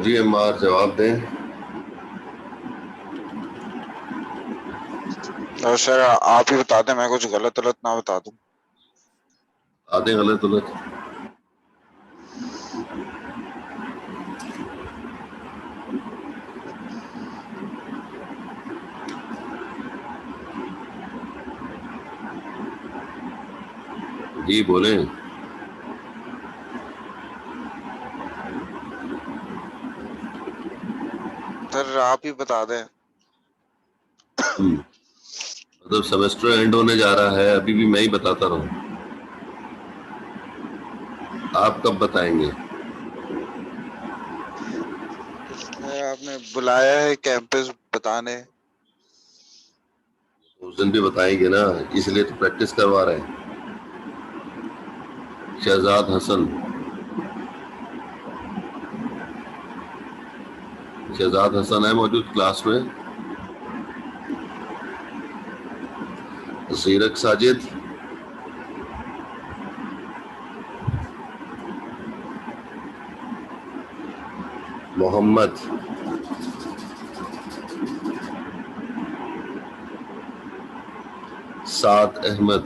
जी अम्मार जवाब दें। और सर आप ही बता दें, मैं कुछ गलत गलत ना बता दूं। आधे गलत गलत। जी बोलें। सर आप ही बता दें। मतलब सेमेस्टर एंड होने जा रहा है, अभी भी मैं ही बताता रहूं? आप कब बताएंगे? इसलिए आपने बुलाया है कैंपस बताने। उस दिन भी बताएंगे ना, इसलिए तो प्रैक्टिस करवा रहे हैं। शहजाद हसन। शहजाद हसन है मौजूद क्लास में? जीरक साजिद। मोहम्मद। साद अहमद।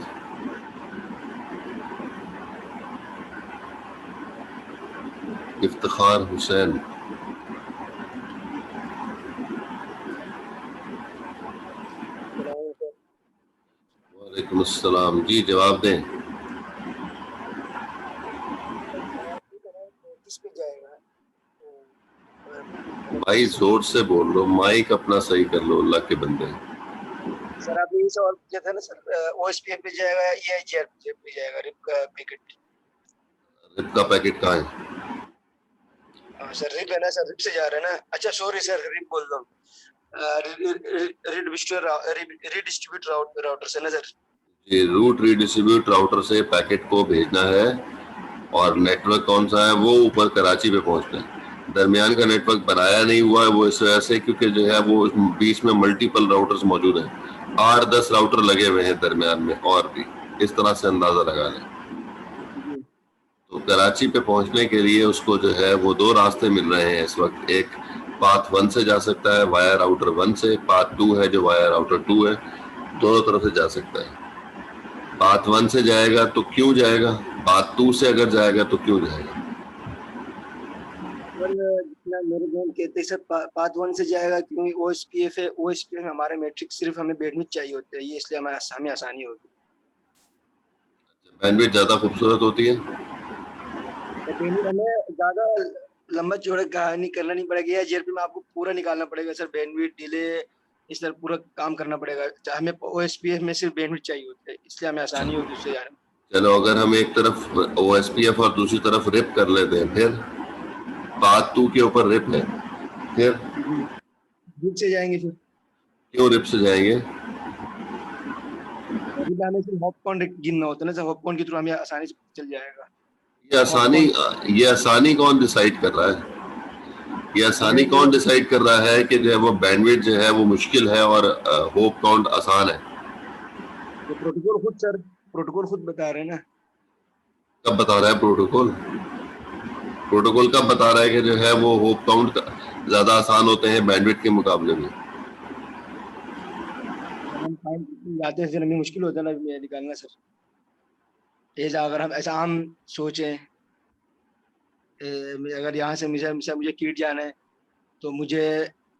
इफ्तिखार हुसैन। वालेकुम अस्सलाम। जी जवाब दें। किस पे जाएगा? भाई जोर से बोल लो, माइक अपना सही कर लो, अल्लाह के बंदे। सर आपने ये सवाल पूछा था ना सर, ओएसपीएफ पे जाएगा या जीआरपीएफ पे जाएगा रिप का पैकेट? रिप का पैकेट कहाँ है? हाँ सर रिप है ना सर, रिप से जा रहा है ना। अच्छा सॉरी सर, रिप बोल दो। रिडिस्ट्रीब्यूट राउटर से ना सर। ये रूट रीडिस्ट्रीब्यूट राउटर से पैकेट को भेजना है, और नेटवर्क कौन सा है? वो ऊपर कराची पे पहुंचना है। दरमियान का नेटवर्क बनाया नहीं हुआ है वो इस वजह से क्योंकि जो है वो बीच में मल्टीपल राउटर्स मौजूद हैं। 8-10 राउटर लगे हुए हैं दरमियान में, और भी इस तरह से अंदाजा लगा लें। तो कराची पे पहुंचने के लिए उसको जो है वो 2 रास्ते मिल रहे हैं इस वक्त। एक पाथ 1 से जा सकता है वाया राउटर 1 से, पाथ 2 है जो वाया राउटर 2 है, दोनों तरफ से जा सकता है। पाथ 1 से जाएगा तो क्यों जाएगा, पाथ 2 से अगर जाएगा तो क्यों जाएगा? जितना मेरे बहन कहते हैं सर पाथ 1 से जाएगा क्योंकि ओएसपीएफ है। ओएसपीएफ में हमारे मैट्रिक्स सिर्फ हमें बैठने चाहिए होते हैं, ये इसलिए हमें आसानी होगी। बैंडविड्थ ज्यादा खूबसूरत होती है। बैंडविड्थ हमें ज्यादा लंबा चौड़ा कहानी करना नहीं पड़ेगा, या जीआरपी में आपको पूरा निकालना पड़ेगा सर। बैंडविड्थ डिले इस तरह पूरा काम करना पड़ेगा। हमें ओएसपीएफ में सिर्फ बैंडविड्थ चाहिए होते हैं, इसलिए हमें आसानी होगी उससे जाने में। चलो अगर हम एक तरफ ओएसपीएफ और दूसरी तरफ रिप कर लेते हैं, फिर पाथ 2 के ऊपर रिप है, फिर रिप से जाएंगे। फिर क्यों रिप से जाएंगे? रिप हमें सिर्फ हॉप काउंट गिनना होता है ना सर, हॉप काउंट के थ्रू हमें आसानी से चल जाएगा। ये आसानी कौन डिसाइड कर रहा है? ये आसानी कौन डिसाइड कर रहा है कि जो है वो बैंडविड्थ जो है वो मुश्किल है और होप काउंट आसान है? ये प्रोटोकॉल खुद सर, प्रोटोकॉल खुद बता रहे हैं ना। कब बता रहा है प्रोटोकॉल? प्रोटोकॉल कब बता रहा है कि जो है वो होप काउंट ज्यादा आसान होते हैं बैंडविड्थ के मुकाबले में? हम फाइल जाते हैं फिर हमें मुश्किल होता है ना निकालना सर। अगर हम ऐसा आम सोचें, अगर यहाँ से मुझे कीट जाना है तो मुझे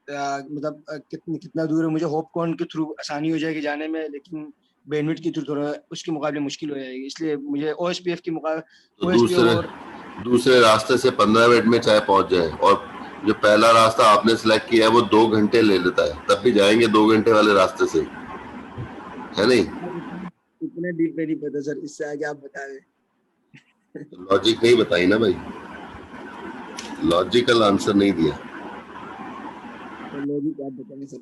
मतलब कितना दूर है, मुझे होप काउंट के थ्रू आसानी हो जाएगी जाने में, लेकिन बैंडविड्थ के थ्रू थोड़ा उसके मुकाबले मुश्किल हो जाएगी। इसलिए मुझे ओएसपीएफ के मुकाबले तो दूसरे रास्ते से 15 मिनट में चाहे पहुंच जाए, और जो पहला रास्ता आपने सिलेक्ट किया है वो 2 घंटे ले लेता है, तब भी जाएंगे 2 घंटे वाले रास्ते से, है नहीं? इतने डीप में नहीं पता सर, इससे आगे आप बता दें। लॉजिक नहीं बताई ना भाई, लॉजिकल आंसर नहीं दिया। लॉजिक आप बताएं सर।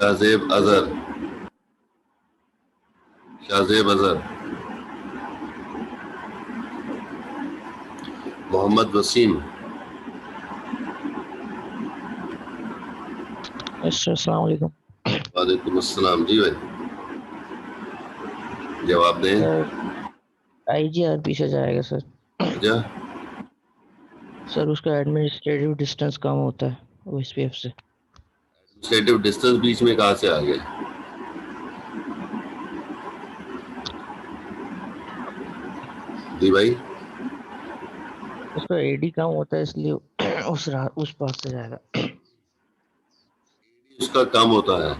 शाहजेब अजहर। शाहजेब अजहर। मोहम्मद वसीम। अस्सलाम वालेकुम। वालेकुम अस्सलाम। जी भाई जवाब दें। आईजीआरपी से जाएगा सर। अच्छा सर उसका एडमिनिस्ट्रेटिव डिस्टेंस कम होता है ओएसपीएफ से। एडमिनिस्ट्रेटिव डिस्टेंस बीच में कहाँ से आ गया? जी भाई, उसका एडी कम होता है इसलिए उस पास से जाएगा। उसका कम होता है,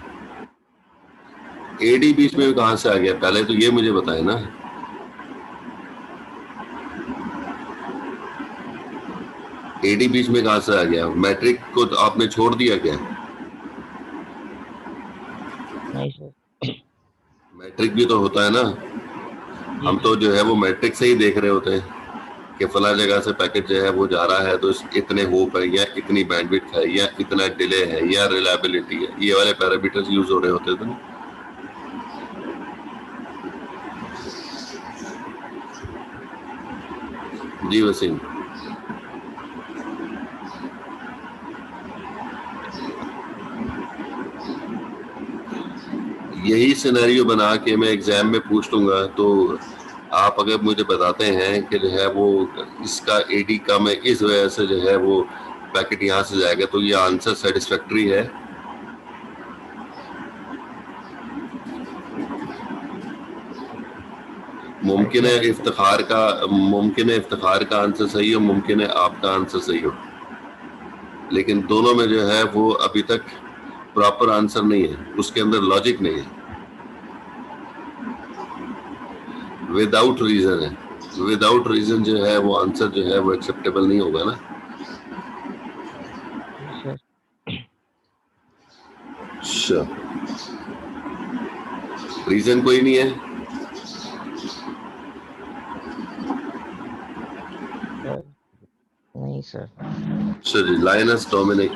एडी बीच में कहाँ से आ गया? पहले तो ये मुझे बताए ना। एडी बीच में कहाँ से आ गया? मैट्रिक को तो आपने छोड़ दिया क्या? नहीं सर, मैट्रिक भी तो होता है ना। हम तो जो है वो मैट्रिक से ही देख रहे होते हैं कि फला जगह से पैकेट जो है वो जा रहा है तो इतने होप है या इतनी बैंडविड्थ है या इतना डिले है या रिलायबिलिटी है, ये वाले पैरामीटर्स यूज हो रहे होते थे ना। जी वसीम, यही सिनेरियो बना के मैं एग्जाम में पूछ लूंगा, तो आप अगर मुझे बताते हैं कि जो है वो इसका एडी कम है इस वजह से जो है वो पैकेट यहाँ से जाएगा, तो ये आंसर सेटिस्फैक्ट्री है। मुमकिन है इफ्तिखार का आंसर सही हो, मुमकिन है आपका आंसर सही हो, लेकिन दोनों में जो है वो अभी तक प्रॉपर आंसर नहीं है, उसके अंदर लॉजिक नहीं है, विदाउट रीजन है। विदाउट रीजन जो है वो आंसर जो है वो एक्सेप्टेबल नहीं होगा ना। सर अच्छा, रीजन कोई नहीं है? नहीं सर। अच्छा जी, लाइनस डोमिनिक,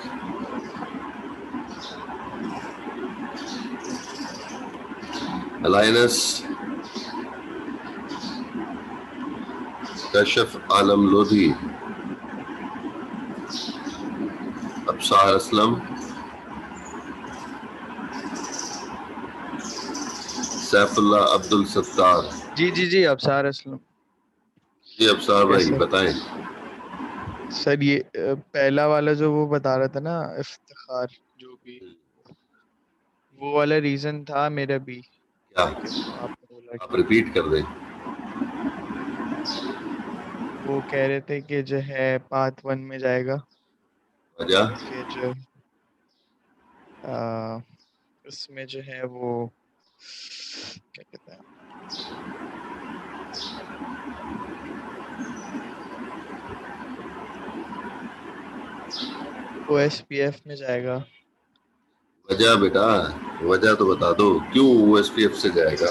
लाइनस कशफ आलम लोधी, अबसार असलम, सैफुल्लाह अब्दुल सत्तार। जी अबसार असलम। जी अबसार भाई कैसे? बताएं। सर ये पहला वाला जो वो बता रहा था ना इफ्तिखार, जो भी वो वाला रीजन था मेरा भी, क्या लेकिन आपने बोला आप कि रिपीट कर दें? वो कह रहे थे कि जो है पाथ 1 में जाएगा, वजह? फिर उसमें जो है वो क्या कहते हैं, ओएसपीएफ में जाएगा। वजह बेटा, वजह तो बता दो, क्यों ओएसपीएफ से जाएगा?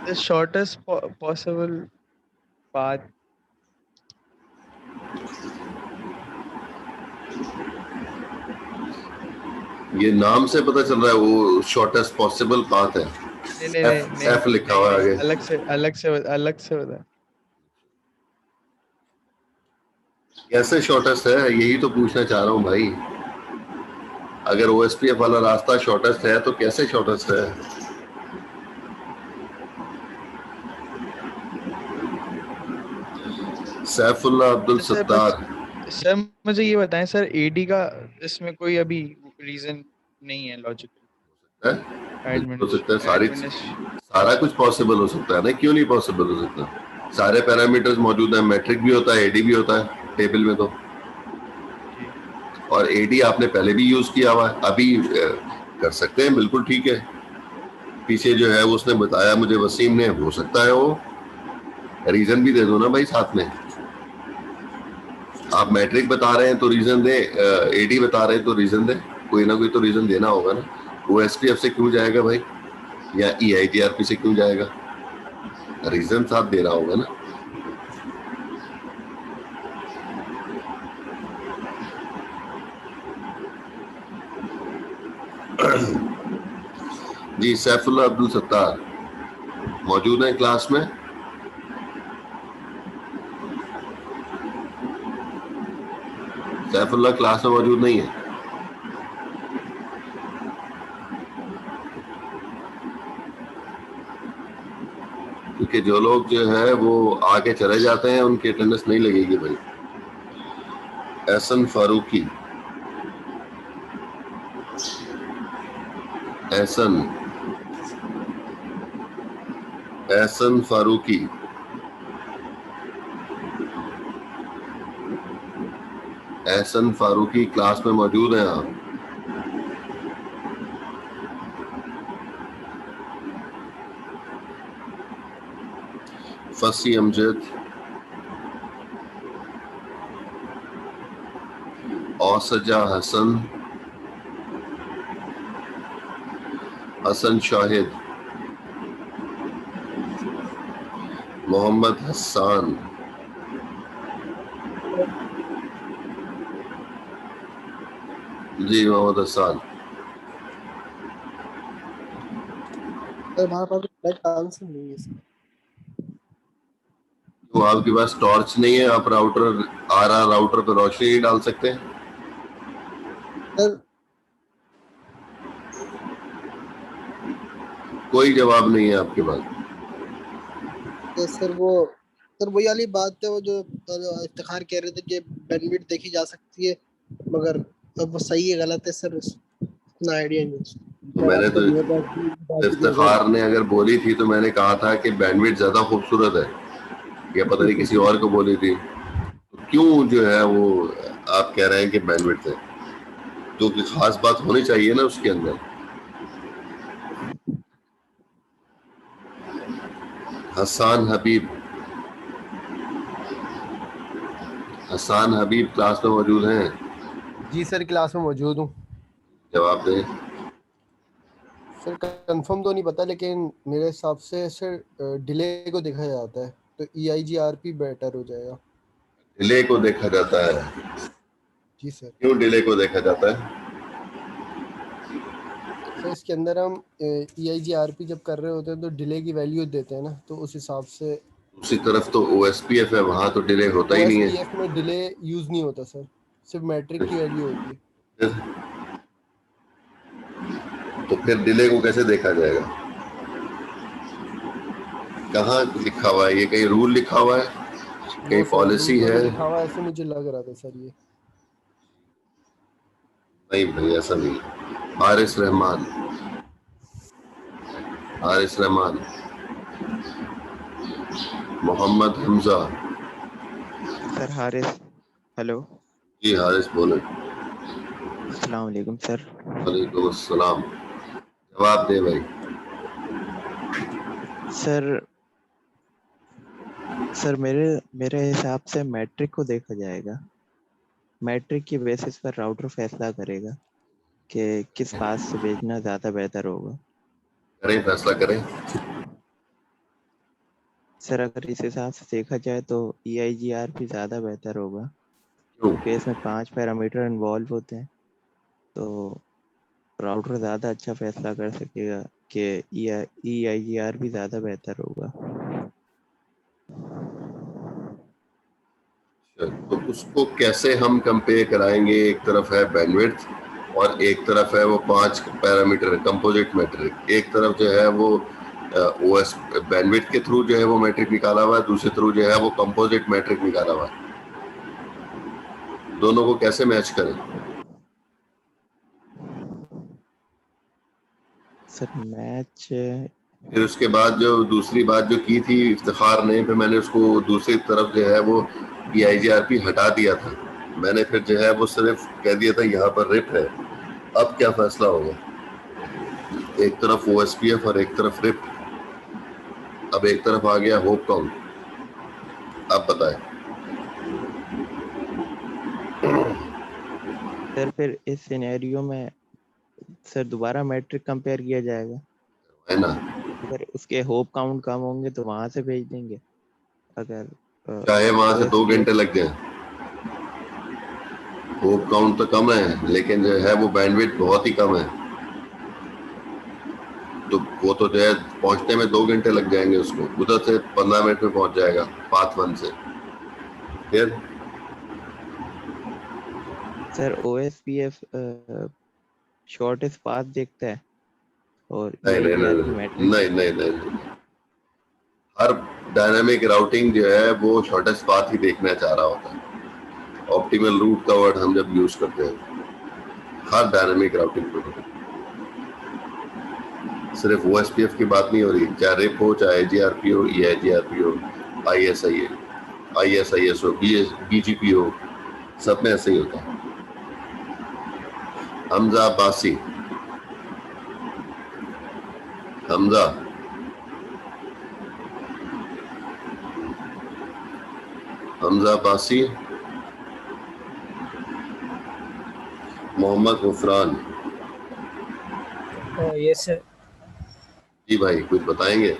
The shortest possible path. ये नाम से पता चल रहा है वो शॉर्टेस्ट पॉसिबल पाथ है। नहीं एफ लिखा हुआ है आगे। अलग से बता। कैसे शॉर्टेस्ट है, यही तो पूछना चाह रहा हूँ भाई। अगर ओएसपीएफ वाला रास्ता शॉर्टेस्ट है तो कैसे शॉर्टेस्ट है? सैफुल्लाह अब्दुल सत्तार। सर मुझे ये बताएं सर, एडी का इसमें कोई अभी रीजन नहीं है लॉजिकल? हो सकता है, सारा कुछ पॉसिबल हो सकता है ना, क्यों नहीं पॉसिबल हो सकता? सारे पैरामीटर्स मौजूद हैं, मैट्रिक भी होता है, एडी भी होता है टेबल में तो, और एडी आपने पहले भी यूज किया हुआ है, अभी कर सकते हैं, बिल्कुल ठीक है। पीछे जो है उसने बताया मुझे वसीम ने, हो सकता है वो रीजन भी दे दो ना भाई साथ में। आप मैट्रिक बता रहे हैं तो रीजन दे, एडी बता रहे हैं तो रीजन दे, कोई ना कोई तो रीजन देना होगा ना। वो एसपीएफ से क्यों जाएगा भाई, या ईआईटीआरपी से क्यों जाएगा? रीजन साथ दे रहा होगा ना। जी सैफुल्लाह अब्दुल सत्तार मौजूद है क्लास में? सैफुल्लाह क्लास में मौजूद नहीं है? कि जो लोग जो है वो आके चले जाते हैं उनकी अटेंडेंस नहीं लगेगी भाई। एहसन फारूकी, एहसन एहसन फारूकी, एहसन फारूकी क्लास में मौजूद हैं आप? फसी अमजद, औसजा हसन, हसन शाहिद, मोहम्मद हसान, जी मोहम्मद हसान। हमारे पास करेक्ट आंसर नहीं है सर। तो आपके पास टॉर्च नहीं है, आप राउटर राउटर पे रोशनी नहीं डाल सकते? सर कोई जवाब नहीं है आपके पास? तो सर वही वाली बात है, वो जो इफ्तिखार कह रहे थे कि बेनिफिट देखी जा सकती है, मगर अब वो सही है गलत है सर, इतना आइडिया नहीं। तो मैंने तो इफ्तिखार ने अगर बोली थी तो मैंने कहा था कि बैंडविड्थ ज्यादा खूबसूरत है, या पता नहीं किसी और को बोली थी, तो क्यों जो है वो आप कह रहे हैं कि बैंडविड्थ है? तो कोई खास बात होनी चाहिए ना उसके अंदर। हसान हबीब, हसान हबीब क्लास में मौजूद हैं? जी सर, क्लास में मौजूद हूँ। जवाब दें। सर कंफर्म तो नहीं पता, लेकिन मेरे हिसाब से सर डिले को देखा जाता है, तो EIGRP बेटर हो जाएगा। डिले को देखा जाता है? जी सर। क्यों डिले को देखा जाता है? सर इसके अंदर हम EIGRP जब कर रहे होते हैं तो डिले की वैल्यू देते हैं ना, तो उस हिसाब से। दूसरी तरफ तो OSPF है, वहां तो डिले होता ही नहीं है। OSPF में डिले यूज नहीं होता सर, सिर्फ मैट्रिक की वैल्यू होती है। तो फिर डिले को कैसे देखा जाएगा? कहाँ लिखा हुआ है? ये कहीं रूल लिखा हुआ है, कहीं पॉलिसी है? लिखा हुआ है, ऐसे मुझे लग रहा था सर ये। नहीं भाई ऐसा नहीं। हारिस रहमान, हारिस रहमान, मोहम्मद हमजा। Sir Haris, hello. जी हारिस बोले। अस्सलाम वालेकुम सर। वालेकुम अस्सलाम। जवाब दे भाई। सर मेरे हिसाब से मैट्रिक को देखा जाएगा। मैट्रिक की बेसिस पर राउटर फैसला करेगा कि किस पास से भेजना ज़्यादा बेहतर होगा। करें, फैसला करें। सर अगर इस हिसाब से देखा जाए तो EIGRP ज़्यादा बेहतर होगा, क्यों? क्योंकि इसमें 5 पैरामीटर इन्वॉल्व होते हैं, तो राउटर ज़्यादा अच्छा फैसला कर सकेगा कि EIGRP ज़्यादा बेहतर होगा। तो उसको कैसे हम कंपेयर कराएंगे? एक तरफ है बैंडविड्थ और एक तरफ है वो 5 पैरामीटर कंपोजिट मैट्रिक। एक तरफ जो है वो OS बैंडविड्थ के थ्रू जो है वो मैट्रिक निकाला हुआ है, दूसरे थ्रू जो है वो कंपोजिट मैट्रिक निकाला हुआ है। दोनों को कैसे मैच करें? सर मैच फिर उसके बाद जो दूसरी बात जो की थी इफ्तिखार ने, फिर मैंने उसको दूसरी तरफ जो है वो EIGRP हटा दिया था। मैंने फिर जो है वो सिर्फ कह दिया था यहाँ पर रिप है। अब क्या फैसला होगा? एक तरफ OSPF और एक तरफ रिप। अब एक तरफ आ गया होप काउंट। अब बताएं। सर फिर इस सिनेरियो में सर दोबारा मैट्रिक कंपेयर किया जाएगा, है ना? अगर उसके होप काउंट कम होंगे तो वहां से भेज देंगे, अगर चाहे वहां से 2 OSPF घंटे लग जाए। होप काउंट तो कम है, लेकिन जो है वो बैंडविड्थ बहुत ही कम है, तो वो तो जो है पहुंचने में 2 घंटे लग जाएंगे उसको। उधर से 15 मिनट में पहुंच जाएगा पाथ 1 से। फिर सर OSPF शॉर्टेस्ट पाथ देखता है और नहीं नहीं EIGRP नहीं मैट्रिक नहीं देखता है। नहीं नहीं हर डायनामिक राउटिंग जो है वो शॉर्टेस्ट पाथ ही देखना चाह रहा होता है। ऑप्टिमल रूट का वर्ड हम जब यूज करते हैं हर डायनामिक राउटिंग प्रोटोकॉल, सिर्फ OSPF की बात नहीं हो रही, चाहे रिप हो, चाहे AGRP हो, EIGRP हो, ISIS हो, BGP हो, सब में ऐसे ही होता है। हमजा अब्बासी, हमजा अब्बासी, मोहम्मद गुफरान। Yes sir. जी भाई, कुछ बताएंगे?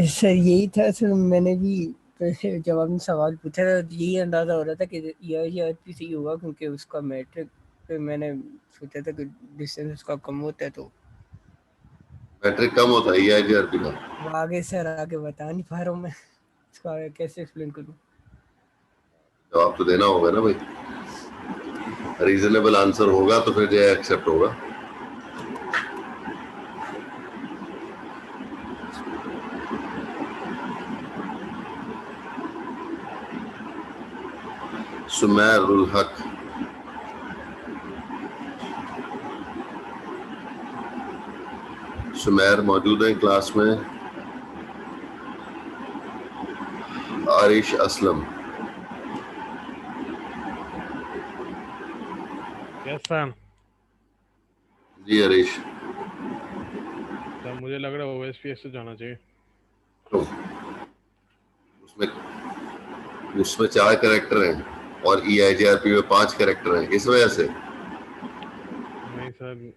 सर यही था सर, मैंने भी जब आपने सवाल पूछा था यही अंदाजा हो रहा था कि EIGRP से ही होगा, क्योंकि उसका मैट्रिक पे मैंने सोचा था कि डिस्टेंस उसका कम होता है, तो मैट्रिक कम होता है EIGRP का? वो आगे सर आगे बता नहीं पा रहा हूँ मैं, इसका कैसे एक्सप्लेन करूँ। जवाब तो देना होगा ना भाई, रीजनेबल आंसर होगा तो फिर जो है एक्सेप्ट होगा। सुमैरुल हक, सुमैर मौजूद है क्लास में? आरिश असलम। Yes sir. जी आरिश। सर मुझे लग रहा है OSPF से जाना चाहिए। तो उसमें 4 कैरेक्टर हैं और EIGRP में 5 कैरेक्टर हैं, इस वजह से? नहीं सर,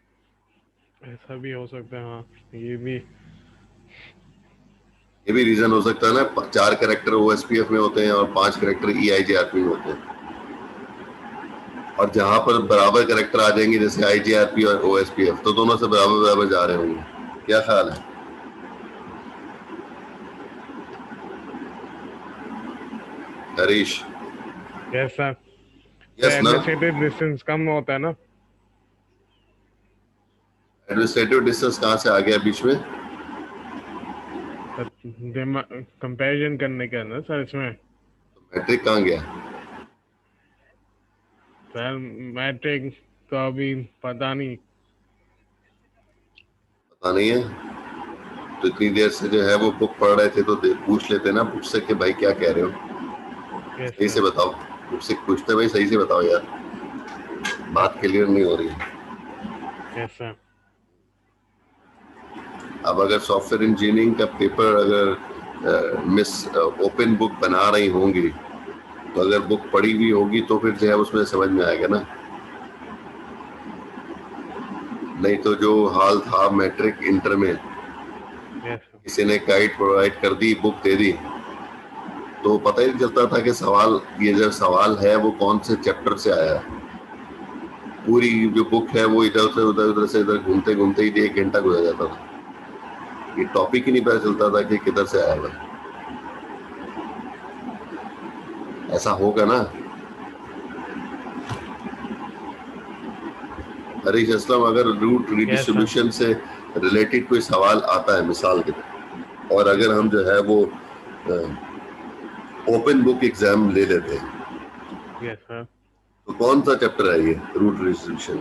ऐसा भी हो सकता है। हाँ, ये भी रीजन हो सकता है ना, 4 कैरेक्टर OSPF में होते हैं और 5 कैरेक्टर EIGRP में होते हैं, और जहां पर बराबर कैरेक्टर आ जाएंगे जैसे IGRP और OSPF तो दोनों से बराबर बराबर जा रहे होंगे। क्या ख्याल है हरीश? Yes sir. यस ना? एडमिनिस्ट्रेटिव डिस्टेंस कम होता है ना? एडमिनिस्ट्रेटिव डिस्टेंस कहाँ से आ गया बीच में? कंपैरिजन करने का ना सर इसमें। मैट्रिक कहाँ गया? सर मैट्रिक तो अभी पता नहीं है, तो इतनी देर से जो है वो बुक पढ़ रहे थे तो पूछ लेते ना बुक से कि भाई क्या कह रहे हो, सही से बताओ। बुक से पूछते भाई सही से बताओ यार, बात क्लियर नहीं हो रही है। Yes sir. अब अगर सॉफ्टवेयर इंजीनियरिंग का पेपर अगर मिस ओपन बुक बना रही होंगी तो अगर बुक पढ़ी हुई होगी तो फिर जो है उसमें समझ में आएगा ना, नहीं तो जो हाल था मैट्रिक इंटर में, किसी ने गाइड प्रोवाइड कर दी, बुक दे दी, तो पता ही नहीं चलता था कि सवाल, ये जो सवाल है वो कौन से चैप्टर से आया है। पूरी जो बुक है वो इधर से उधर घूमते घूमते ही 1 घंटा गुजर जाता था, ये टॉपिक ही नहीं पता चलता था कि किधर से आया हुआ। ऐसा होगा ना हरीश असलम? अगर रूट रिडिस्ट्रीब्यूशन से रिलेटेड कोई सवाल आता है मिसाल के तौर, और अगर हम जो है वो ओपन बुक एग्जाम ले लेते हैं, यस सर, तो कौन सा चैप्टर है ये रूट रिडिस्ट्रीब्यूशन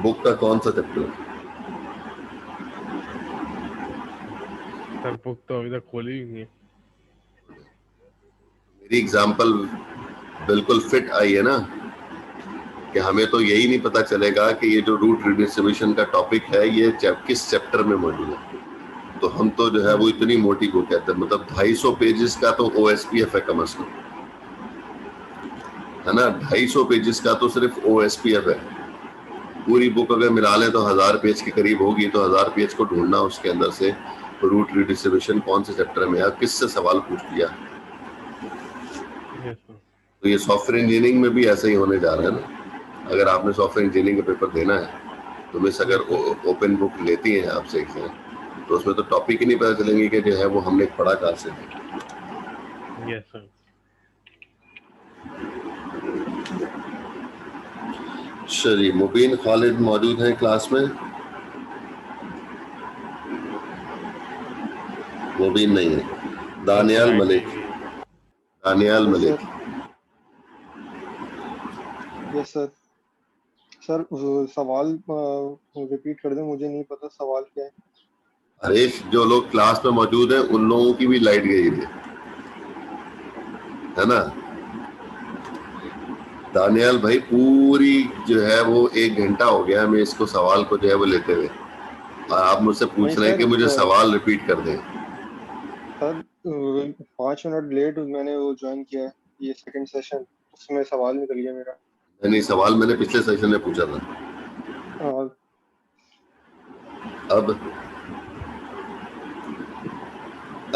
बुक का, कौन सा चैप्टर है? सर बुक तो अभी तक खोली ही नहीं है। मेरी एग्जाम्पल बिल्कुल फिट आई है ना, कि हमें तो यही नहीं पता चलेगा कि ये जो रूट रिडिस्ट्रीब्यूशन का टॉपिक है ये किस चैप्टर में मौजूद है, तो हम तो जो है वो इतनी मोटी बुक कहते हैं, मतलब 250 पेजेस का तो OSPF है कम से कम, है ना? 250 पेजेस का तो सिर्फ OSPF है। पूरी बुक अगर मिला लें तो 1000 पेज के करीब होगी, तो 1000 पेज को ढूंढना उसके अंदर से रूट रिडिस्ट्रीब्यूशन कौन से चैप्टर में है, किससे सवाल पूछ लिया। तो ये सॉफ्टवेयर इंजीनियरिंग में भी ऐसा ही होने जा रहा है ना। अगर आपने सॉफ्टवेयर इंजीनियरिंग का पेपर देना है तो मिस अगर ओपन बुक लेती है आपसे एग्जाम, तो उसमें तो टॉपिक ही नहीं पता चलेंगे कि जो है वो हमने पढ़ा कहाँ से। Yes sir. चलिए, मुबीन खालिद मौजूद हैं क्लास में? मुबीन नहीं है, दानियाल लाइट मलिक, नहीं है। Daniyal yes Malik. Sir, yes sir. Sir सवाल रिपीट कर दें, मुझे नहीं पता सवाल क्या है। अरे जो लोग क्लास में मौजूद हैं उन लोगों की भी लाइट गई है ना। दानियाल भाई पूरी जो है वो 1 घंटा हो गया हमें इसको सवाल को जो है वो लेते हुए, और आप मुझसे नहीं पूछ रहे हैं सर, कि मुझे सवाल रिपीट कर दें। सर 5 मिनट लेट मैंने वो ज्वाइन किया है, ये सेकंड सेशन, उसमें सवाल निकल गया मेरा। नहीं, सवाल मैंने पिछले सेशन में पूछा था।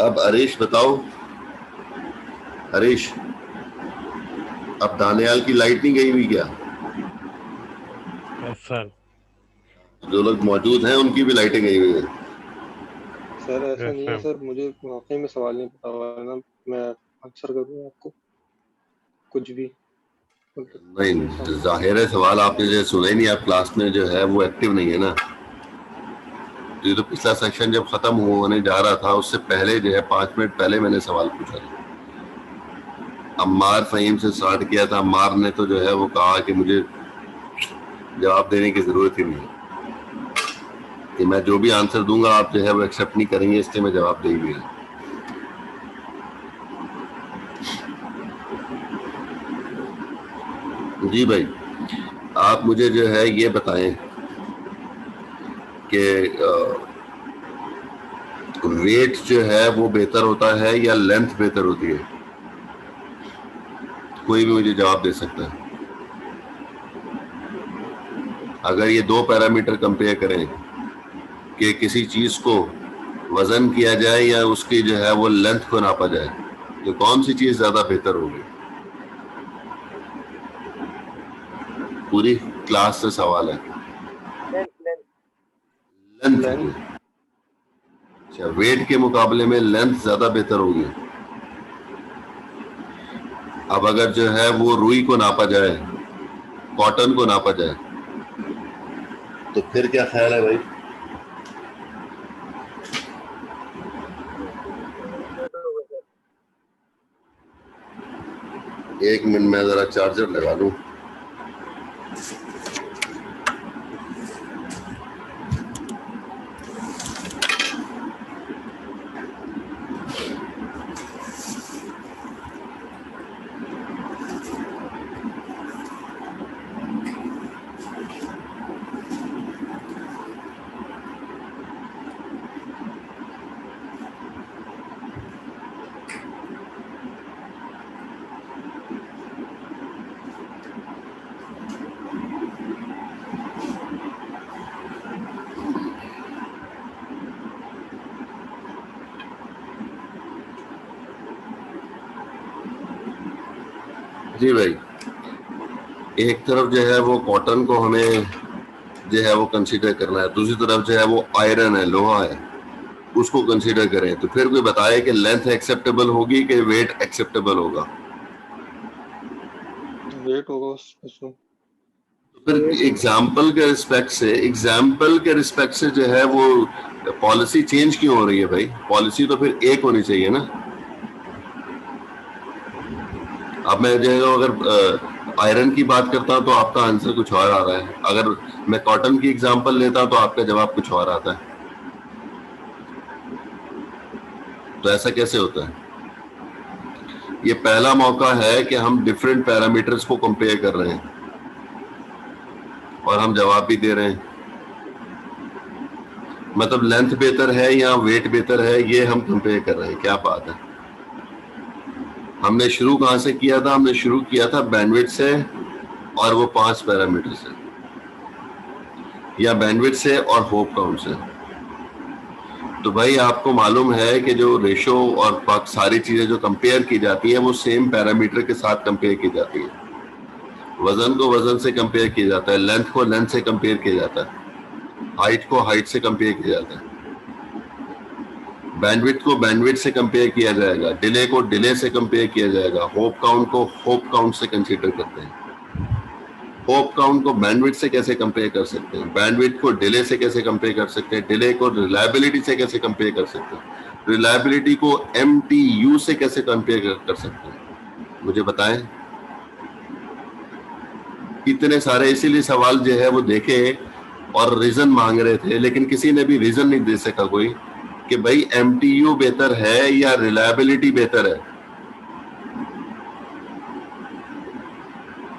अब हरीश बताओ, हरीश अब दानियाल की लाइट नहीं गई हुई क्या? Yes sir. जो लोग मौजूद हैं उनकी भी लाइटें गई हुई हैं। सर ऐसा यस नहीं है सर। सर, मुझे वाकई में सवाल नहीं पता हुआ ना, मैं आंसर करूँ आपको कुछ भी। नहीं, जाहिर है सवाल आपने जो सुना ही नहीं, आप क्लास में जो है वो एक्टिव नहीं है ना। तो ये तो पिछला सेक्शन जब खत्म होने जा रहा था उससे पहले जो है 5 मिनट पहले मैंने सवाल पूछा था। अम्मार फहीम से स्टार्ट किया था, अम्मार ने तो जो है वो कहा कि मुझे जवाब देने की जरूरत ही नहीं कि मैं जो भी आंसर दूंगा आप जो है वो एक्सेप्ट नहीं करेंगे, इसलिए मैं जवाब दे ही दिया। जी भाई, आप मुझे जो है ये बताएं कि वेट जो है वो बेहतर होता है या लेंथ बेहतर होती है? कोई भी मुझे जवाब दे सकता है। अगर ये 2 पैरामीटर कंपेयर करें कि किसी चीज को वजन किया जाए या उसकी जो है वो लेंथ को नापा जाए, तो कौन सी चीज ज्यादा बेहतर होगी? पूरी क्लास से सवाल है। लेंथ। अच्छा, वेट के मुकाबले में लेंथ ज्यादा बेहतर होगी। अब अगर जो है वो रुई को नापा जाए, कॉटन को नापा जाए, तो फिर क्या ख्याल है भाई? एक मिनट में जरा चार्जर लगा लूं। जी भाई, एक तरफ जो है वो कॉटन को हमें जो है वो कंसीडर करना है, दूसरी तरफ जो है वो आयरन है, लोहा है, उसको कंसीडर करें, तो फिर कोई बताए कि लेंथ एक्सेप्टेबल होगी कि वेट एक्सेप्टेबल होगा? वेट होगा उसमें। फिर एग्जाम्पल के रिस्पेक्ट से जो है वो पॉलिसी चेंज क्यों हो रही है भाई? पॉलिसी तो फिर एक होनी चाहिए ना। अब मैं जो है अगर आयरन की बात करता हूं तो आपका आंसर कुछ और आ रहा है, अगर मैं कॉटन की एग्जांपल लेता हूं तो आपका जवाब कुछ और आता है। तो ऐसा कैसे होता है? ये पहला मौका है कि हम डिफरेंट पैरामीटर्स को कंपेयर कर रहे हैं और हम जवाब भी दे रहे हैं। मतलब लेंथ बेहतर है या वेट बेहतर है, ये हम कंपेयर कर रहे हैं। क्या बात है। हमने शुरू कहां से किया था? हमने शुरू किया था बैंडविड्थ से, और वो 5 पैरामीटर से, या बैंडविड्थ से और होप काउंट से। तो भाई आपको मालूम है कि जो रेशो और सारी चीजें जो कंपेयर की जाती हैं वो सेम पैरामीटर के साथ कंपेयर की जाती है। वजन को वजन से कंपेयर किया जाता है, लेंथ को लेंथ से कंपेयर किया जाता है, हाइट को हाइट से कंपेयर किया जाता है, बैंडविड्थ को बैंडविड्थ से कंपेयर किया जाएगा, डिले को डिले से कंपेयर किया जाएगा, होप काउंट को होप काउंट से कंसीडर करते हैं। होप काउंट को बैंडविड्थ से कैसे कंपेयर कर सकते हैं, बैंडविड्थ को डिले से कैसे कंपेयर कर सकते हैं, डिले को रिलायबिलिटी से कैसे कंपेयर कर सकते हैं, रिलायबिलिटी को MTU से कैसे कंपेयर कर सकते हैं, मुझे बताएं। इतने सारे इसीलिए सवाल जो है वो देखे और रीजन मांग रहे थे, लेकिन किसी ने भी रीजन नहीं दे सका कोई कि भाई MTU बेहतर है या रिलायबिलिटी बेहतर है।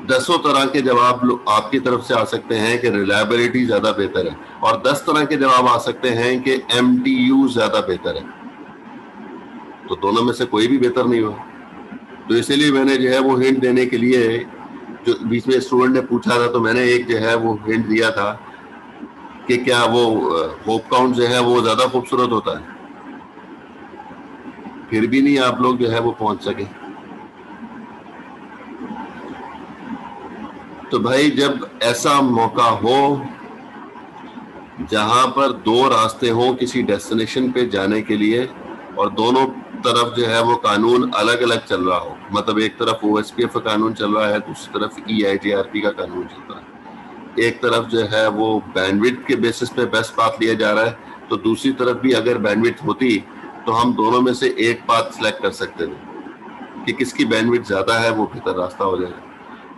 दसों तरह के जवाब आपकी तरफ से आ सकते हैं कि रिलायबिलिटी ज्यादा बेहतर है, और 10 तरह के जवाब आ सकते हैं कि MTU ज्यादा बेहतर है। तो दोनों में से कोई भी बेहतर नहीं हुआ। तो इसीलिए मैंने जो है वो हिंट देने के लिए, जो बीच में स्टूडेंट ने पूछा था, तो मैंने एक जो है वो हिंट दिया था कि क्या वो होप काउंट जो है वो ज्यादा खूबसूरत होता है। फिर भी नहीं आप लोग जो है वो पहुंच सके। तो भाई जब ऐसा मौका हो जहां पर दो रास्ते हो किसी डेस्टिनेशन पे जाने के लिए, और दोनों तरफ जो है वो कानून अलग अलग चल रहा हो, मतलब एक तरफ OSPF का कानून चल रहा है, दूसरी तरफ EIGRP का कानून चल रहा है। एक तरफ जो है वो बैंडविड्थ के बेसिस पे बेस्ट पाथ लिया जा रहा है, तो दूसरी तरफ भी अगर बैंडविड्थ होती तो हम दोनों में से एक पाथ सिलेक्ट कर सकते थे कि किसकी बैंडविड्थ ज्यादा है, वो बेहतर रास्ता हो जाएगा।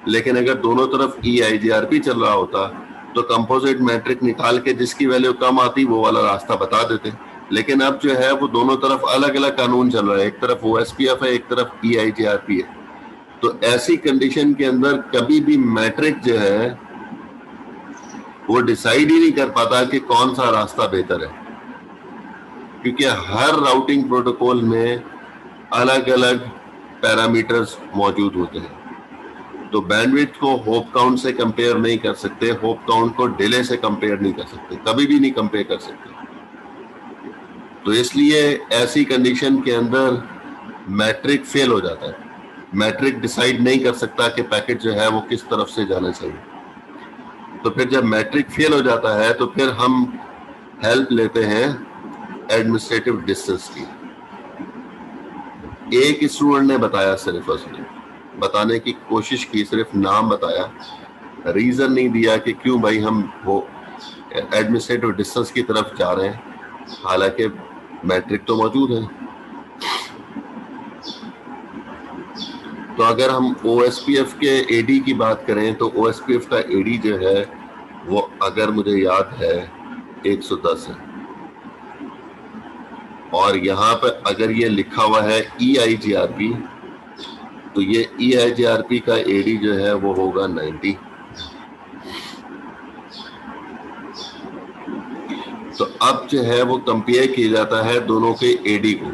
लेकिन अगर दोनों तरफ EIGRP चल रहा होता तो कंपोजिट मैट्रिक निकाल के जिसकी वैल्यू कम आती वो वाला रास्ता बता देते। लेकिन अब जो है वो दोनों तरफ अलग अलग कानून चल रहा है, एक तरफ OSPF है, एक तरफ EIGRP है। तो ऐसी कंडीशन के अंदर कभी भी मैट्रिक जो है वो डिसाइड ही नहीं कर पाता कि कौन सा रास्ता बेहतर है, क्योंकि हर राउटिंग प्रोटोकॉल में अलग अलग पैरामीटर्स मौजूद होते हैं। तो बैंडविड्थ को होप काउंट से कंपेयर नहीं कर सकते, होप काउंट को डिले से कंपेयर नहीं कर सकते, कभी भी नहीं कंपेयर कर सकते। तो इसलिए ऐसी कंडीशन के अंदर मैट्रिक फेल हो जाता है। मैट्रिक डिसाइड नहीं कर सकता कि पैकेट जो है वो किस तरफ से जाना चाहिए। तो फिर जब मैट्रिक फेल हो जाता है तो फिर हम हेल्प लेते हैं एडमिनिस्ट्रेटिव डिस्टेंस की। एक स्टूडेंट ने बताया, सिर्फ उसने बताने की कोशिश की, सिर्फ नाम बताया, रीजन नहीं दिया कि क्यों भाई हम वो एडमिनिस्ट्रेटिव डिस्टेंस की तरफ जा रहे हैं, हालांकि मैट्रिक तो मौजूद है। तो अगर हम OSPF के AD की बात करें तो OSPF का AD जो है वो, अगर मुझे याद है, 110 है, और यहाँ पर अगर ये लिखा हुआ है EIGRP तो ये EIGRP का AD जो है वो होगा 90। तो अब जो है वो कंपेयर किया जाता है दोनों के AD को।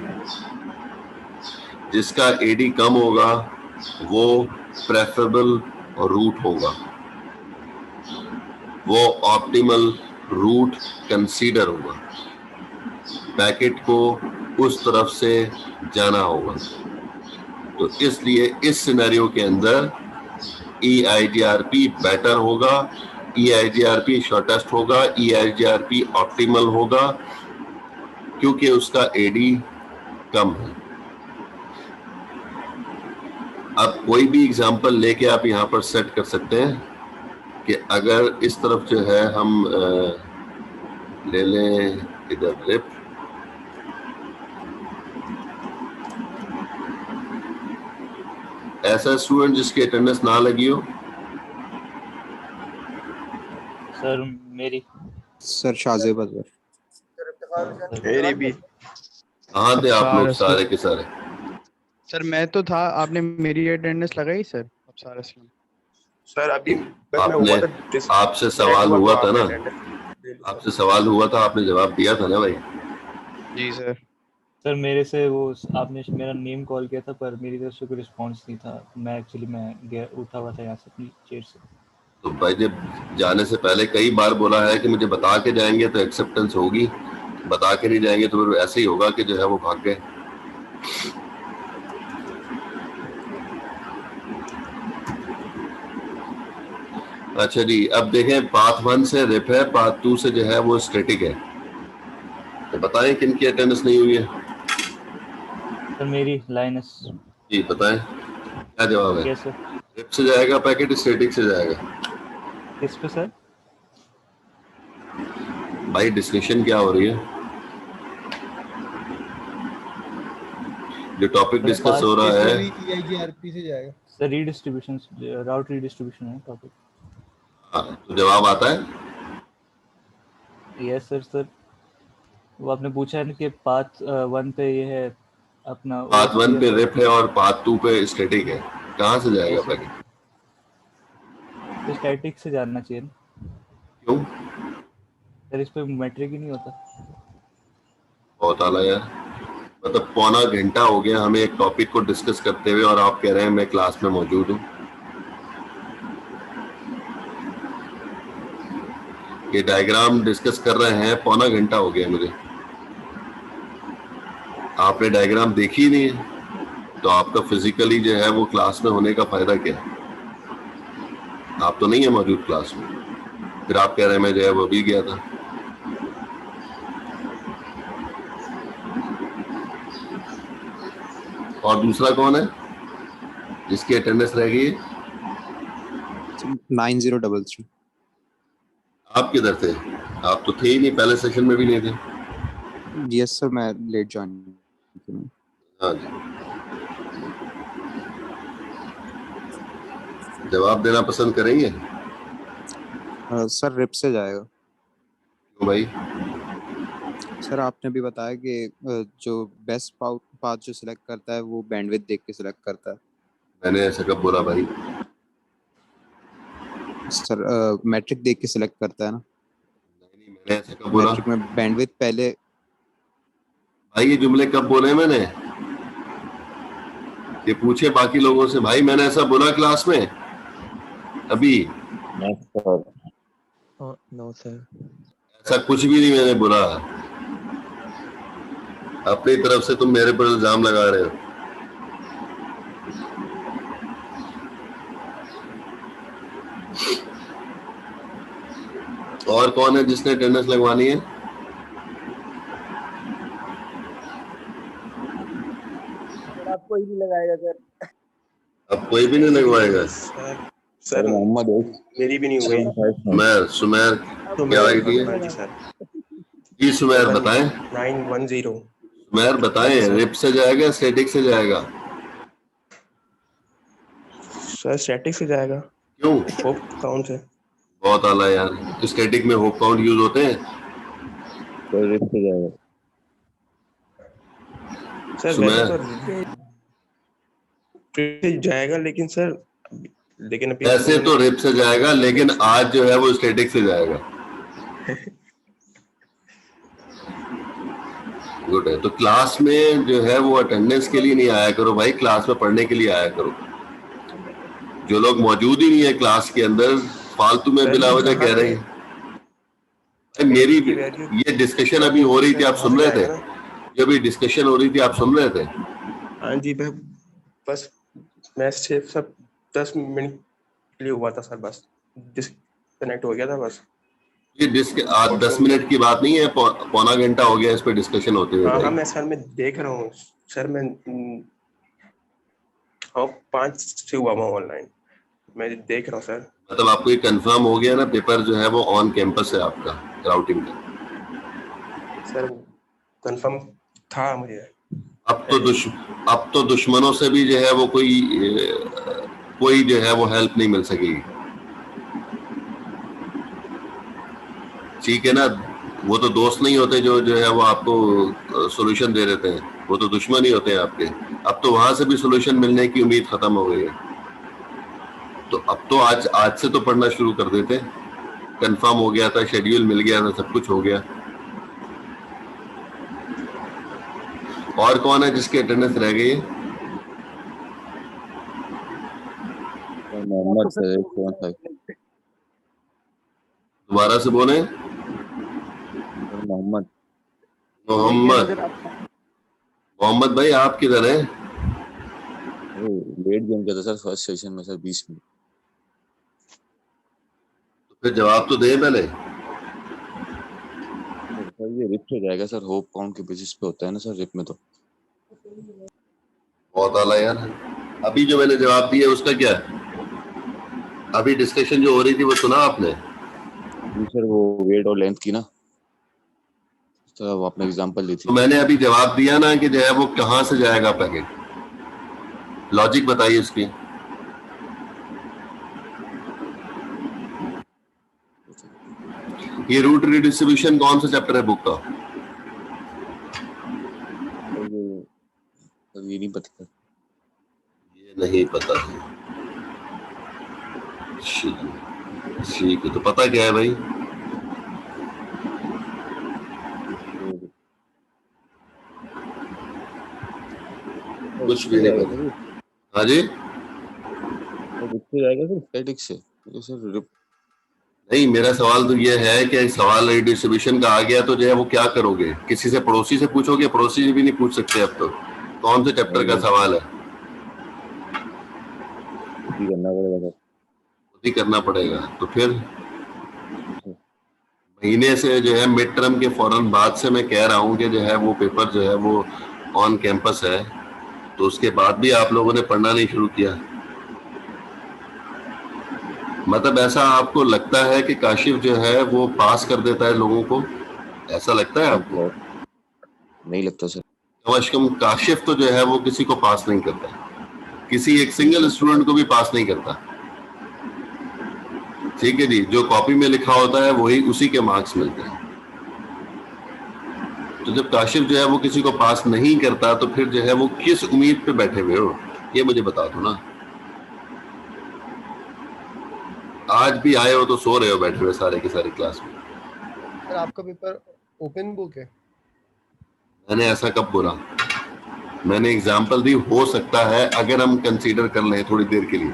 जिसका AD कम होगा वो प्रेफरेबल रूट होगा, वो ऑप्टिमल रूट कंसीडर होगा, पैकेट को उस तरफ से जाना होगा। तो इसलिए इस सिनेरियो के अंदर EIGRP बेटर होगा, EIGRP शॉर्टेस्ट होगा, EIGRP ऑप्टिमल होगा, क्योंकि उसका AD कम है। अब कोई भी एग्जांपल लेके आप यहाँ पर सेट कर सकते हैं कि अगर इस तरफ जो है हम ले लें इधर रिप, ऐसा स्टूडेंट जिसकी अटेंडेंस ना लगी हो। सर मेरी, सर शाहजेब अजहर। मेरी भी। कहाँ थे आप लोग सारे के सारे? सर मैं तो था, आपने मेरी अटेंडेंस लगाई सर? अब सारा सर अभी आपने, आपसे सवाल हुआ था ना, आपसे सवाल हुआ था, आपने जवाब दिया था ना भाई? जी सर। सर मेरे से वो आपने मेरा नेम कॉल किया था पर मेरी तरफ से कोई रिस्पांस नहीं था। मैं उठा हुआ था यहाँ से अपनी चेयर से। तो भाई ने जाने से पहले कई बार बोला है कि मुझे बता के जाएंगे तो एक्सेप्टेंस होगी, बता के नहीं जाएंगे तो फिर ऐसे ही होगा कि जो है वो भाग गए। अच्छा जी, अब देखें पाथ 1 से रिप है, पाथ 2 से जो है वो स्टैटिक है। तो बताएं किन की अटेंडेंस नहीं हुई है? सर मेरी लाइनस। जी बताएं क्या जवाब है? कैसे? रिप से जाएगा पैकेट, स्टैटिक से जाएगा? किस पे सर? भाई डिस्कशन क्या हो रही है? जो टॉपिक डिस्कस हो रहा है EIGRP से जाएगा सर, रीडिस्ट्रीब्यूशन, राउट रीडिस्ट्रीब्यूशन है टॉपिक। तो जवाब आता है? Yes sir. वो आपने पूछा है ना कि पाथ 1 पे ये है अपना पाथ 1 पे रिप है और पाथ 2 पे स्टैटिक है, कहाँ से जाएगा पैकेट? तो स्टैटिक से जानना चाहिए ना। क्यों सर, इस पे मैट्रिक ही नहीं होता। बहुत आला यार, मतलब पौना घंटा हो गया हमें एक टॉपिक को डिस्कस करते हुए और आप कह रहे हैं मैं क्लास में मौजूद हूँ। ये डायग्राम डिस्कस कर रहे हैं, पौना घंटा हो गया मुझे, आपने डायग्राम देखी ही नहीं है, तो आपका फिजिकली जो है वो क्लास में होने का फायदा क्या है? आप तो नहीं है मौजूद क्लास में, फिर आप कह रहे हैं मैं जो है वो अभी गया था। और दूसरा कौन है जिसकी अटेंडेंस रह गई है? 9033। आप किधर थे? आप तो थे ही नहीं, पहले सेशन में भी नहीं थे। यस सर, मैं लेट ज्वाइन। हाँ जी, जवाब देना पसंद करेंगे? सर रिप से जाएगा। क्यों भाई? सर आपने भी बताया कि जो बेस्ट पाथ जो सिलेक्ट करता है वो बैंडविड्थ देख के सिलेक्ट करता है। मैंने ऐसा कब बोला भाई? सर मैट्रिक देख के सिलेक्ट करता है ना। नहीं, मैंने ऐसा कब बोला? मैट्रिक में बैंडविड्थ पहले। भाई ये जुमले कब बोले मैंने? ये पूछे बाकी लोगों से, भाई मैंने ऐसा बोला क्लास में अभी? नो सर, ऐसा कुछ भी नहीं मैंने बोला। अपनी तरफ से तुम मेरे पर इल्जाम लगा रहे हो। और कौन है जिसने अटेंडेंस लगवानी है? आप कोई भी लगाएगा सर? अब कोई भी नहीं लगवाएगा? सर मोहम्मद मेरी भी नहीं हुई। सुमेर क्या आईडी है? जी सुमेर बताएं। 910। सुमेर बताएं, रिप से जाएगा स्टैटिक से जाएगा? सर स्टैटिक से जाएगा। क्यों? होप काउंट से। बहुत आला यार, स्टैटिक में होप काउंट यूज होते हैं? तो रिप से जाएगा सर। वैसे तो जाएगा लेकिन सर, लेकिन अभी ऐसे तो रिप से जाएगा, लेकिन आज जो है वो स्टैटिक से जाएगा। गुड है। तो क्लास में जो है वो अटेंडेंस के लिए नहीं आया करो भाई, क्लास में पढ़ने के लिए आया करो। जो लोग मौजूद ही नहीं है क्लास के अंदर, फालतू में बिला वजह कह रहे हैं। मेरी ये डिस्कशन अभी हो रही थी, आप सुन रहे थे? जो अभी डिस्कशन हो रही थी आप सुन रहे थे? हाँ जी, बस मैं सब 10 मिनट के लिए हुआ था सर, बस डिस्कनेक्ट हो गया था बस। ये 10 मिनट की बात नहीं है, पौना घंटा हो गया इस पे डिस्कशन होते हुए। हाँ मैं सर मैं देख रहा हूँ सर, मैं 5 से हुआ मैं ऑनलाइन, मैं देख रहा हूँ सर। मतलब आपको ये कंफर्म हो गया ना, पेपर जो है वो ऑन कैंपस है आपका राउटिंग का? सर कंफर्म था मुझे। अब तो दुश्मनों से भी जो है वो कोई जो है वो हेल्प नहीं मिल सकेगी, ठीक है ना? वो तो दोस्त नहीं होते जो है वो आपको सॉल्यूशन दे देते हैं, वो तो दुश्मन ही होते हैं आपके। अब तो वहां से भी सॉल्यूशन मिलने की उम्मीद खत्म हो गई है। तो अब तो आज से तो पढ़ना शुरू कर देते। कंफर्म हो गया था, शेड्यूल मिल गया था, सब कुछ हो गया। और कौन है जिसकी अटेंडेंस रह गई है? मोहम्मद सर 875। दोबारा से बोले। मोहम्मद भाई आप किधर हैं? लेट ज्वाइन किया था सर फर्स्ट सेशन में सर 20 मिनट। तो फिर जवाब तो दे पहले। सर ये रिप से जाएगा सर, होप काउंट के बेसिस पे होता है ना सर रिप में। तो बहुत आला यार। अभी जो मैंने जवाब दिया उसका क्या है? अभी डिस्कशन जो हो रही थी वो सुना आपने? जी सर, वो वेट और लेंथ की ना, तो वो आपने एग्जांपल दी तो थी। मैंने अभी जवाब दिया ना कि जो है वो कहाँ से जाएगा पैकेट, लॉजिक बताइए इसकी। ये रूट रिडिस्ट्रीब्यूशन कौन सा चैप्टर है बुक का? ये नहीं पता। ये नहीं पता है, ठीक है। तो पता क्या है भाई? कुछ भी नहीं पता। हाँ जी, स्टैटिक से सर नहीं, मेरा सवाल तो ये है कि सवाल रिडिस्ट्रीब्यूशन का आ गया तो जो है वो क्या करोगे? किसी से, पड़ोसी से पूछोगे? पड़ोसी से भी नहीं पूछ सकते अब तो। कौन से चैप्टर का सवाल है? करना पड़ेगा, खुद ही करना पड़ेगा। तो फिर महीने से जो है मिड टर्म के फौरन बाद से मैं कह रहा हूँ कि जो है वो पेपर जो है वो ऑन कैंपस है, तो उसके बाद भी आप लोगों ने पढ़ना नहीं शुरू किया। मतलब ऐसा आपको लगता है कि काशिफ जो है वो पास कर देता है लोगों को? ऐसा लगता है आपको? नहीं लगता सर। कम से कम काशिफ तो जो है वो किसी को पास नहीं करता, किसी एक सिंगल स्टूडेंट को भी पास नहीं करता। ठीक है जी, जो कॉपी में लिखा होता है वही उसी के मार्क्स मिलते हैं। तो जब काशिफ जो है वो किसी को पास नहीं करता तो फिर जो है वो किस उम्मीद पे बैठे हुए हो, ये मुझे बता दो ना। आज भी आए हो तो सो रहे हो बैठे हुए सारे के सारे क्लास में। सर आपका पेपर ओपन बुक है? मैंने ऐसा कब बोला? मैंने एग्जांपल दी, हो सकता है अगर हम कंसीडर कर लें थोड़ी देर के लिए,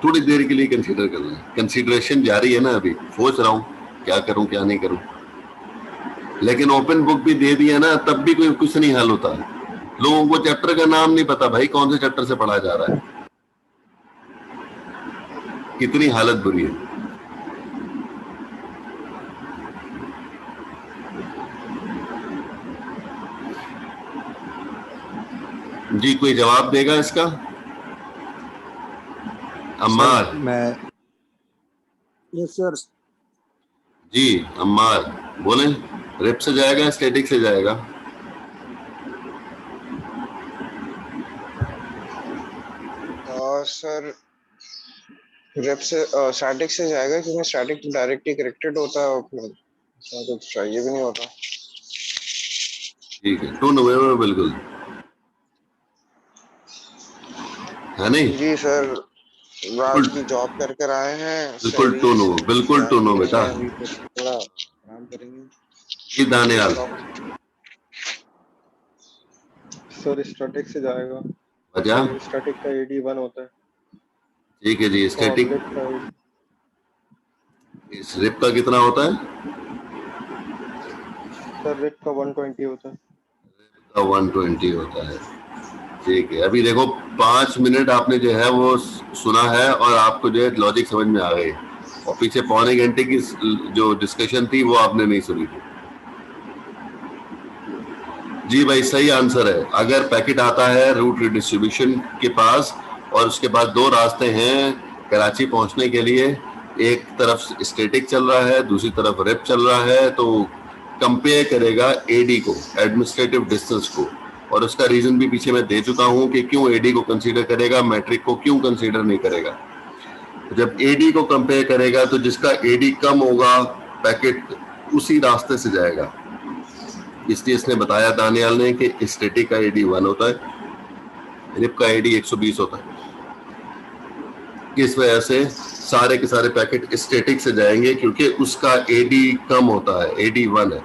थोड़ी देर के लिए कंसीडर कर लें। कंसीडरेशन जारी है ना, अभी सोच रहा हूँ क्या करूं क्या नहीं करूं। लेकिन ओपन बुक भी दे दिया ना, तब भी कोई कुछ नहीं हल होता। लोगों को चैप्टर का नाम नहीं पता भाई, कौन से चैप्टर से पढ़ा जा रहा है। कितनी हालत बुरी है। जी कोई जवाब देगा इसका? अम्मार। मैं यस सर। जी अम्मार बोले, रिप से जाएगा स्टैटिक से जाएगा? सर रेप से स्टैटिक से जाएगा, क्योंकि स्टैटिक तो डायरेक्टली करेक्टेड होता है और तो चाहिए भी नहीं होता। ठीक है, 2 नवंबर बिल्कुल है नहीं? जी सर, रात की जॉब कर कर आए हैं। बिल्कुल टोनो, बिल्कुल टोनो बेटा। थोड़ा आराम करेंगे। जी दानियाल। सर स्टैटिक से जाएगा। वजह? स्टैटिक का एडी 1 होता है। ठीक है जी। स्टैटिक इस रिप का कितना होता है? सर रिप का 120 होता है। 120 होता है। ठीक है, अभी देखो 5 मिनट आपने जो है वो सुना है और आपको जो है लॉजिक समझ में आ गई, और पीछे पौने घंटे की जो डिस्कशन थी वो आपने नहीं सुनी थी। जी भाई सही आंसर है। अगर पैकेट आता है रूट रिडिस्ट्रीब्यूशन के पास और उसके बाद 2 रास्ते हैं कराची पहुंचने के लिए, एक तरफ स्टैटिक चल रहा है, दूसरी तरफ रेप चल रहा है, तो कंपेयर करेगा एडी को, एडमिनिस्ट्रेटिव डिस्टेंस को, और उसका रीजन भी पीछे मैं दे चुका हूं कि क्यों एडी को कंसीडर करेगा, मैट्रिक को क्यों कंसीडर नहीं करेगा। जब एडी को कंपेयर करेगा तो जिसका एडी कम होगा पैकेट उसी रास्ते से जाएगा। इसलिए इसने बताया दानियाल ने कि स्टैटिक का एडी 1 होता है, रिप का एडी 120 होता है। इस वजह से सारे के सारे पैकेट स्टैटिक से जाएंगे क्योंकि उसका एडी कम होता है, एडी 1 है।